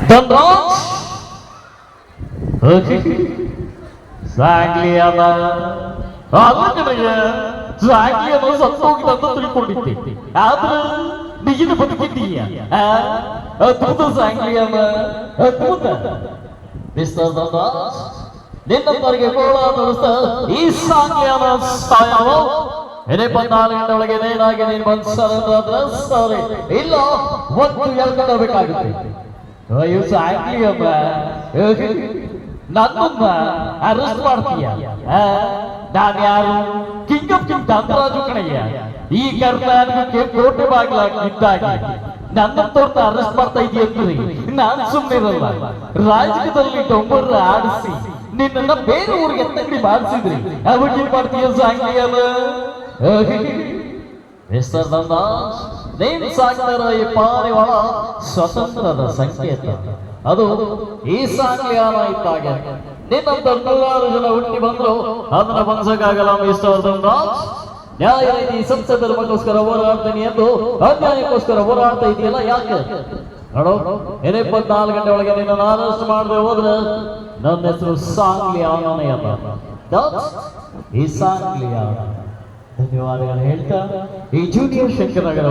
ಧನ್ರಾಜ್ ಸಾಗ್ಲಿ ಅದ ನಿನಗೆ ಸಾಗ್ಲಿ ಅನ್ನೋ ಸತ್ತೋಗಿದ ಅಂತ ತಿಳ್ಕೊಂಡಿದ್ದೆ. ಆದ್ರೆ ನೀನು ಬದುಕಿದ್ದೀಯ. ಅದ್ಭುತ ಸಾಗ್ಲಿ ಅದ, ಅದ್ಭುತ. ಮಿಸ್ಟರ್ ಧನ್ರಾಜ್, ನಿನ್ನವರಿಗೆ ಗೋಳ ತೋರಿಸ್ತಾ ಈ ಸಾಗ್ಲಿ ಅದ ಸಾಯವ 24 ಗಂಟೆ ಒಳಗೆ ಏನಾಗಿ ನೀನು ಮನ್ಸರಾದ್ರೆ ಸಾರಿ ಇಲ್ಲ, ಒಂದು ಹೇಳ್ಕೊಳ್ಬೇಕಾಗುತ್ತೆ. ಅಯ್ಯೋ ಸಾಗ್ಲಿ ಅಮ್ಮ, ನನ್ನನ್ನ ಅರೆಸ್ಟ್ ಮಾಡ್ತೀಯ? ನಾನು ಯಾರು? ಕಿಂಗ್ ಆಫ್ ಕಿಂಗ್ ಧನ್ರಾಜು ಕಣಯ್ಯ. ಈ ಕರ್ನಾಟಕಕ್ಕೆ ಕೋಟೆ ಬಾಗಿಲಾಗಿದ್ದಾಗ ನನ್ನ ತೋರ್ತ ಅರೆಸ್ಟ್ ಮಾಡ್ತಾ ಇದೆಯಂದ್ರೆ ನಾನ್ ಸುಮ್ಮನಿರಲ್ಲ. ರಾಜಕೀಯದಲ್ಲಿ ಡೊಂಬರ್ ಆಡಿಸಿ ನಿನ್ನ ಬೇರೆ ಊರಿಗೆ ಎತ್ತಂಗಡಿ ಮಾಡಿಸಿದ್ರಿ, ಅವಾಗ ಏನ್ ಮಾಡ್ತೀಯ ಸಾಗ್ಲಿ ಅಮ್ಮ? ಮಿಸ್ಟರ್ ಧನ್ರಾಜ್, ನೀನ್ ಸಾಕ್ತಾರ ಈ ಪಾರಿವಾಳ ಸ್ವತಂತ್ರದ ಸಂಕೇತ. ಅದು ಈ ಸಾಗ್ಲಿಯಾನ ಇದ್ದಾಗ ನಿನ್ನಂತ 100 ಜನ ಹುಟ್ಟಿ ಬಂದ್ರು ಅದನ್ನ ಬಂದ್ಸಕ್ಕಾಗಲ್ಲ. ಮಿಸ್ಟರ್ ಧನ್ರಾಜ್, ನ್ಯಾಯ ನೀತಿ ಸತ್ಯ ಧರ್ಮಕ್ಕೋಸ್ಕರ ಹೋರಾಡ್ತೀನಿ ಎಂದು ಅನ್ಯಾಯಕ್ಕೋಸ್ಕರ ಹೋರಾಡ್ತಾ ಇದೆಯಲ್ಲ, ಯಾಕೆ? ನೋಡು, 24 ಗಂಟೆ ಒಳಗೆ ನಿನ್ನ ಅರೆಸ್ಟ್ ಮಾಡದೆ ಹೋದ್ರೆ ನನ್ನ ಹೆಸರು ಸಾಗ್ಲಿಯಾನೇ ಅಲ್ಲ, ಈ ಸಾಗ್ಲಿಯಾನ. ಧನ್ಯವಾದಗಳು ಹೇಳ್ತಾ ಈ ಜೂನಿಯರ್ ಶಂಕರನಗರ